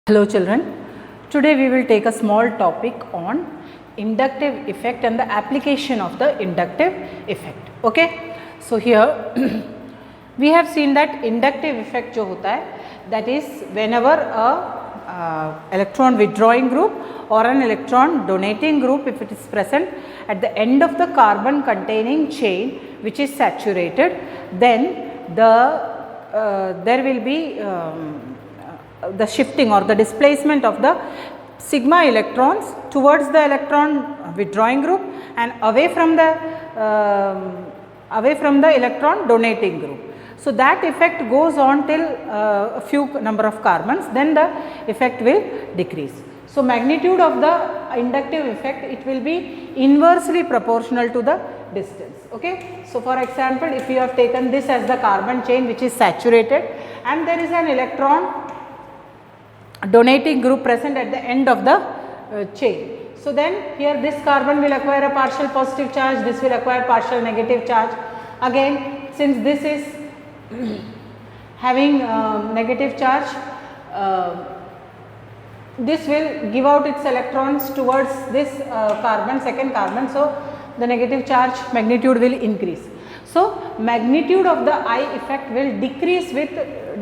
Hello children, today we will take a small topic on inductive effect and the application of the inductive effect. Okay, so here we have seen that inductive effect जो होता है that is whenever a electron withdrawing group or an electron donating group, if it is present at the end of the carbon containing chain which is saturated, then there will be the shifting or the displacement of the sigma electrons towards the electron withdrawing group and away from the electron donating group. So that effect goes on till a few number of carbons, then the effect will decrease. So magnitude of the inductive effect, it will be inversely proportional to the distance. Okay. So for example, if you have taken this as the carbon chain which is saturated and there is an electron donating group present at the end of the chain. So then here this carbon will acquire a partial positive charge, this will acquire partial negative charge. Again, since this is having negative charge, this will give out its electrons towards this carbon, second carbon. So the negative charge magnitude will increase. So magnitude of the I effect will decrease with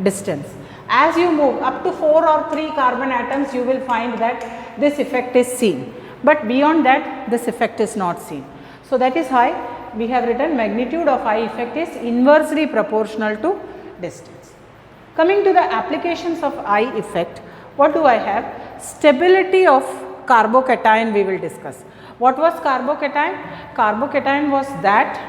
distance. As you move up to 4 or 3 carbon atoms, you will find that this effect is seen, but beyond that this effect is not seen. So that is why we have written magnitude of I effect is inversely proportional to distance. Coming to the applications of I effect, what do I have? Stability of carbocation we will discuss. What was carbocation? Carbocation was that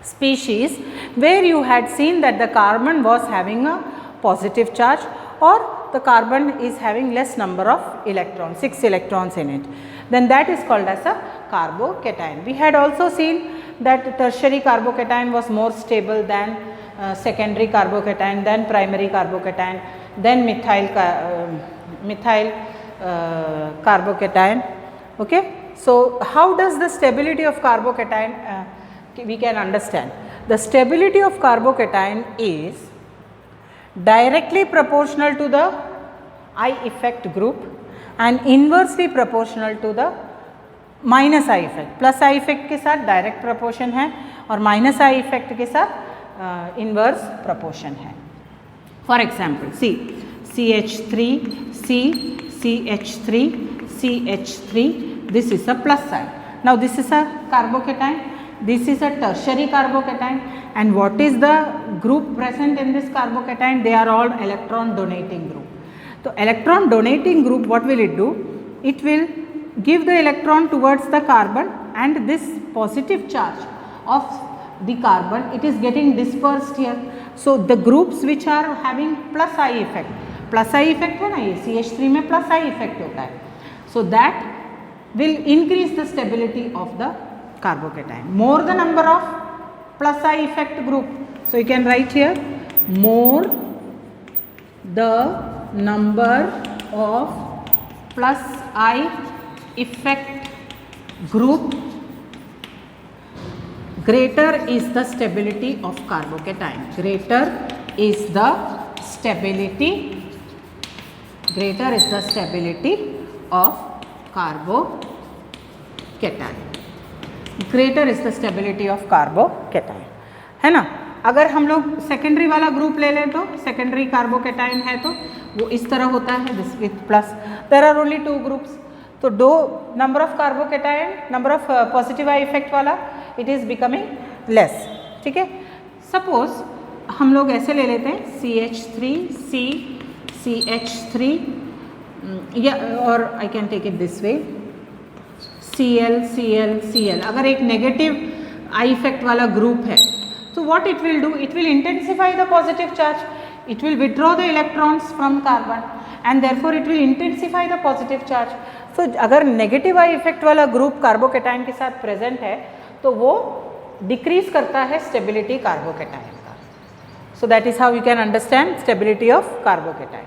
species where you had seen that the carbon was having a positive charge or the carbon is having less number of electrons, 6 electrons in it, then that is called as a carbocation. We had also seen that tertiary carbocation was more stable than secondary carbocation, then primary carbocation, then methyl carbocation. Okay. So how does the stability of carbocation we can understand? The stability of carbocation is directly proportional to the I effect group and inversely proportional to the minus I effect. Plus I effect के साथ direct proportion है और minus I effect के साथ inverse proportion है. For example, see CH3, C, CH3, CH3, this is a plus side. Now this is a carbocation. This is a tertiary carbocation, and what is the group present in this carbocation? They are all electron donating group. So electron donating group, what will it do? It will give the electron towards the carbon, and this positive charge of the carbon, it is getting dispersed here. So the groups which are having plus I effect है ना, ये CH3 में plus I effect होता है. So that will increase the stability of the carbocation. More the number of plus I effect group. So you can write here, more the number of plus I effect group, greater is the stability of carbocation. Greater is the stability of carbocation. Greater is the stability of carbocation, है ना. अगर हम लोग secondary वाला group ले लें तो secondary carbocation है तो वो इस तरह होता है, this with plus. There are only 2 groups, तो दो number of carbocation, number of positive I effect वाला, इट इज़ बिकमिंग लेस. ठीक है. सपोज हम लोग ऐसे ले लेते हैं CH3, C, CH3 या और I can take it this way Cl, Cl, Cl. अगर एक नेगेटिव आई इफेक्ट वाला ग्रुप है तो what it will do? It will intensify the positive charge, it will withdraw the electrons from carbon and therefore it will intensify the positive charge. So अगर negative I effect वाला group carbocation के साथ present है तो वो decrease करता है stability carbocation का. So that is how you can understand stability of carbocation.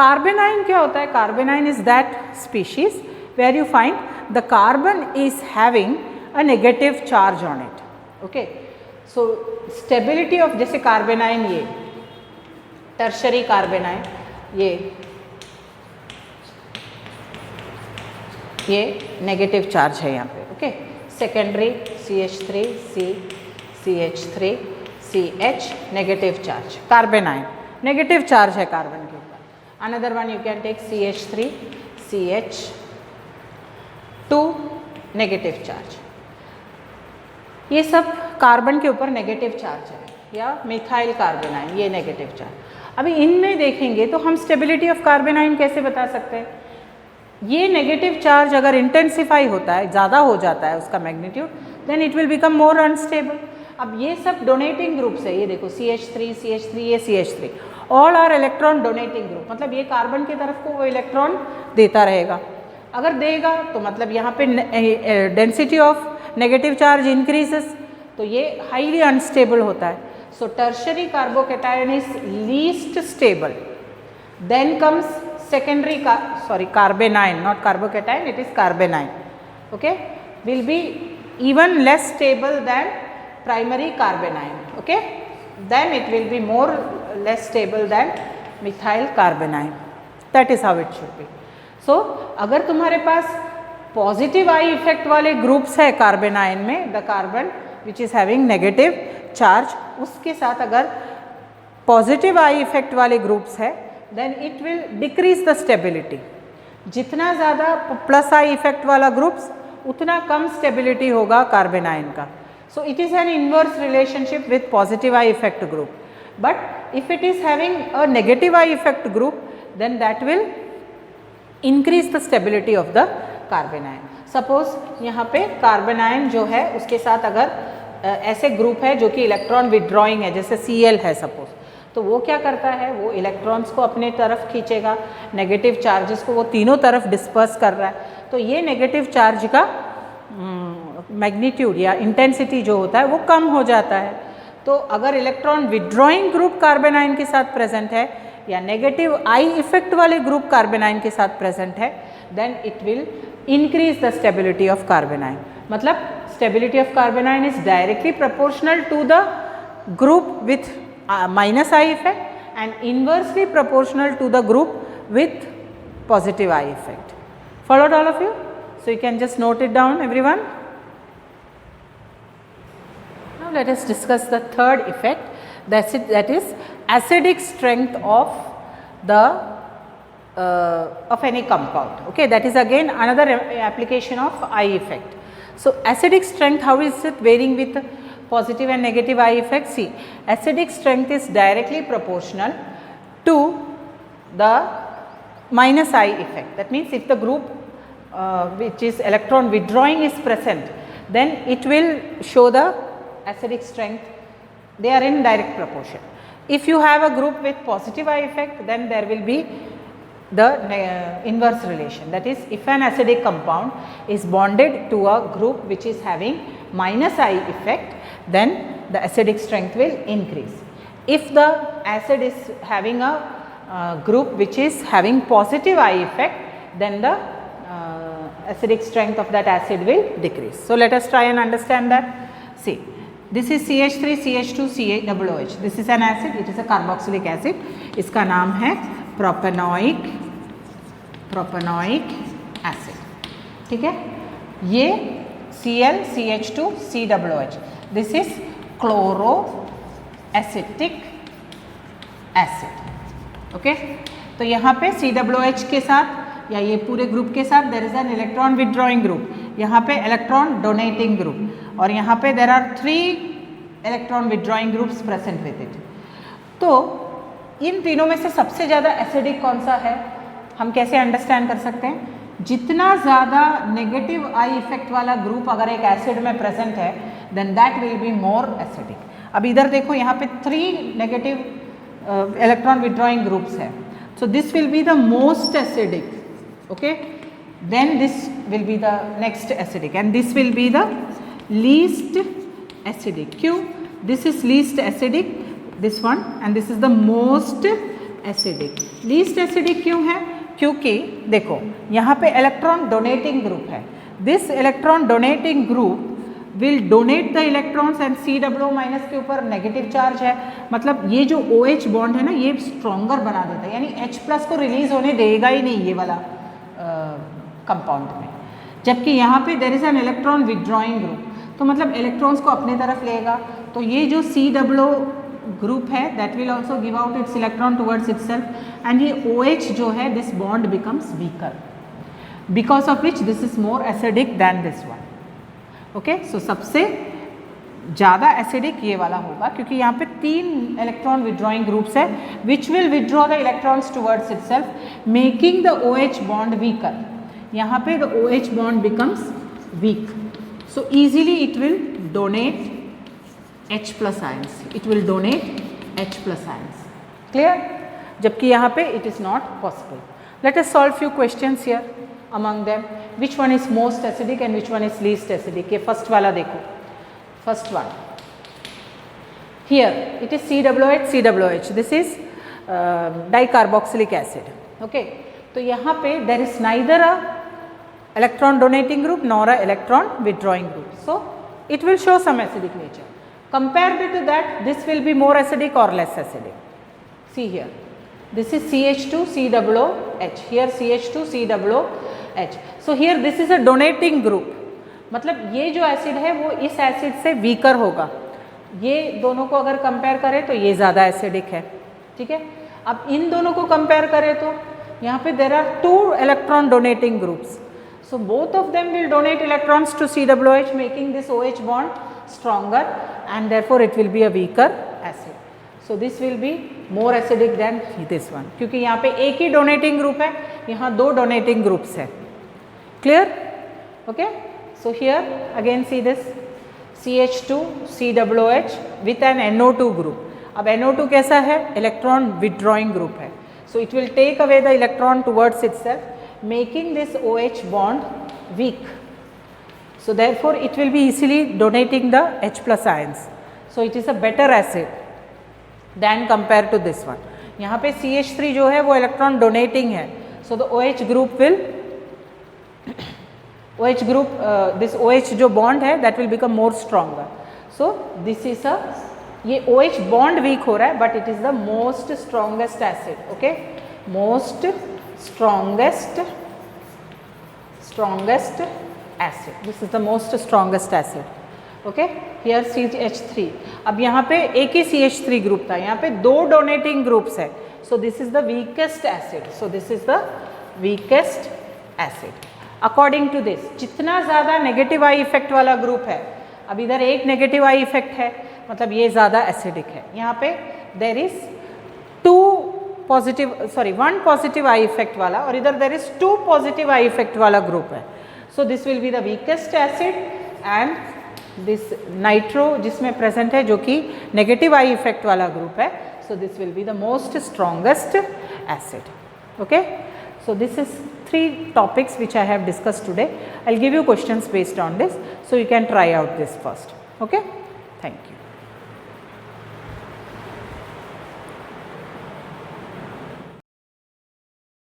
कार्बेनाइन क्या होता है? कार्बेनाइन is that species where you find the carbon is having a negative charge on it. Okay. So stability of जैसे कार्बेनाइन, ये tertiary कार्बेनाइन, ये negative charge है यहाँ पे, okay. Secondary CH3 CH3 CH negative charge, carbanion negative charge है carbon के ऊपर। Another one you can take CH3 CH2 negative charge. ये सब कार्बन के ऊपर नेगेटिव चार्ज है, या मिथाइल कार्बन आयन ये नेगेटिव चार्ज। अभी इनमें देखेंगे तो हम स्टेबिलिटी ऑफ कार्बन आयन कैसे बता सकते हैं। ये नेगेटिव चार्ज अगर इंटेंसिफाई होता है, ज़्यादा हो जाता है उसका magnitude, then it will become more unstable. अब ये सब डोनेटिंग ग्रुप्स है, ये देखो CH3 ये CH3 all are electron donating group, मतलब ये कार्बन की तरफ को वो इलेक्ट्रॉन देता रहेगा। अगर देगा तो मतलब यहाँ पे density of negative charge increases, तो ये हाईली अनस्टेबल होता है। So tertiary carbocation is least stable, then comes secondary carbanion, not carbocation, it is carbanion, okay, will be even less stable than primary carbanion, okay, then it will be more less stable than methyl carbanion. That is how it should be. So अगर तुम्हारे पास positive I effect वाले groups है कार्बेनाइन में, the carbon which is having negative charge, उसके साथ अगर positive I effect वाले groups है, then it will decrease the stability. जितना ज़्यादा प्लस आई इफेक्ट वाला ग्रुप्स उतना कम स्टेबिलिटी होगा कार्बन आयन का. So it is an inverse relationship with positive I effect group. But if it is having a negative I effect group then that will increase the stability of the carbanion. Suppose यहाँ पे carbon ion जो है उसके साथ अगर ऐसे group है जो कि इलेक्ट्रॉन विड्रॉइंग है, जैसे Cl है सपोज, तो वो क्या करता है, वो इलेक्ट्रॉन्स को अपने तरफ खींचेगा, नेगेटिव चार्जेस को वो तीनों तरफ डिस्पर्स कर रहा है. तो ये नेगेटिव चार्ज का मैग्नीट्यूड या इंटेंसिटी जो होता है वो कम हो जाता है. तो अगर electron withdrawing group carbanion के साथ प्रेजेंट है या नेगेटिव आई इफेक्ट वाले ग्रुप कार्बन आयन के साथ प्रेजेंट है, then it will increase the stability of carbanion. मतलब stability of carbanion is directly proportional to the group with minus I effect and inversely proportional to the group with positive I effect. Followed all of you? So you can just note it down, everyone. Now let us discuss the third effect, that is acidic strength of the of any compound. Okay, that is again another application of I effect. So acidic strength, how is it varying with positive and negative I effect? See, acidic strength is directly proportional to the minus I effect. That means if the group which is electron withdrawing is present, then it will show the acidic strength. They are in direct proportion. If you have a group with positive I effect, then there will be the inverse relation. That is, if an acidic compound is bonded to a group which is having minus I effect, then the acidic strength will increase. If the acid is having a group which is having positive I effect, then the acidic strength of that acid will decrease. So let us try and understand that. See, this is CH3 CH2 CaOH. This is an acid, it is a carboxylic acid. इसका नाम है propanoic acid. ठीक है, ये Cl CH2 COOH. This is chloroacetic acid. Okay, तो यहाँ पे COOH के साथ या ये पूरे ग्रुप के साथ there is an electron withdrawing group, यहाँ पे electron donating group, और यहाँ पे there are 3 electron withdrawing groups present with it. तो इन तीनों में से सबसे ज़्यादा एसिडिक कौन सा है, हम कैसे अंडरस्टैंड कर सकते हैं? जितना ज़्यादा नेगेटिव आई इफेक्ट वाला ग्रुप अगर एक एसिड में प्रेजेंट है, then that will be more acidic. अब इधर देखो, यहाँ पे 3 नेगेटिव इलेक्ट्रॉन विड्रॉइंग ग्रुप्स है, so this will be the most acidic. Okay, then this will be the next acidic and this will be the least acidic. क्यों? This is least acidic, this one, and this is the most acidic. Least acidic क्यों है? क्योंकि देखो यहाँ पे electron donating group है. This electron donating group will donate the electrons and COO minus के ऊपर नेगेटिव चार्ज है, मतलब ये जो OH बॉन्ड है ना ये स्ट्रॉन्गर बना देता है, यानी H प्लस को रिलीज होने देगा ही नहीं ये वाला कंपाउंड में। जबकि यहाँ पे there is an electron withdrawing group, तो मतलब इलेक्ट्रॉन्स को अपने तरफ लेगा, तो ये जो COO ग्रुप है that will also give out its electron towards itself and ये OH जो है this bond becomes weaker because of which this is more acidic than this one. Okay, so सबसे ज़्यादा एसिडिक ये वाला होगा क्योंकि यहाँ पे 3 इलेक्ट्रॉन विदड्रॉइंग ग्रुप्स है which will withdraw the electrons towards itself making the OH bond weaker. यहाँ पे the OH bond becomes week, so easily it will donate H plus ions, it will donate H plus ions, clear? जबकि यहाँ पे it is not possible. Let us solve few questions here among them. Which one is most acidic and which one is least acidic? ये first वाला देखो, first one. Here it is COOH, this is dicarboxylic acid. Okay, तो यहाँ पे there is neither a electron donating group nor a electron withdrawing group, so it will show some acidic nature. Compared to that, this will be more acidic or less acidic. See here, this is CH2COOH, here CH2COOH. So here this is a donating group, मतलब ये जो acid है वो इस acid से weaker होगा, ये दोनों को अगर कंपेयर करें तो ये ज़्यादा एसिडिक है, ठीक है। अब इन दोनों को कंपेयर करें तो यहाँ पे there are 2 electron donating groups, so both of them will donate electrons to COOH making this OH bond stronger and therefore it will be a weaker acid. So this will be more acidic than this one क्योंकि यहाँ पे एक ही donating group है, यहाँ 2 donating groups है, clear? Okay, so here again see this CH2COOH with an NO2 group. अब NO2 कैसा है, इलेक्ट्रॉन विदड्रॉइंग ग्रुप है, so it will take away the electron towards itself making this OH bond weak, so therefore it will be easily donating the H plus ions, so it is a better acid than compared to this one. यहाँ पे CH3 जो है वो electron donating है, so the OH group will this OH जो bond है that will become more stronger, so this is a ये OH bond weak हो रहा है but it is the most strongest acid. Okay, most strongest acid, this is the most strongest acid. Okay, here CH3, अब यहाँ पे एक ही CH3 group था, यहाँ पे 2 डोनेटिंग ग्रुप्स है, so this is the weakest acid, so this is the weakest acid. According to this, जितना ज़्यादा नेगेटिव आई इफेक्ट वाला ग्रुप है, अब इधर एक नेगेटिव आई इफेक्ट है मतलब ये ज़्यादा एसिडिक है, यहाँ पे there is 1 positive I effect वाला और इधर there is 2 positive I effect वाला ग्रुप है, so this will be the weakest acid and this nitro जिसमें प्रेजेंट है जो कि नेगेटिव आई इफेक्ट वाला ग्रुप है, so this will be the most strongest acid. Okay, so this is 3 topics which I have discussed today. I'll give you questions based on this, so you can try out this first. Okay, thank you.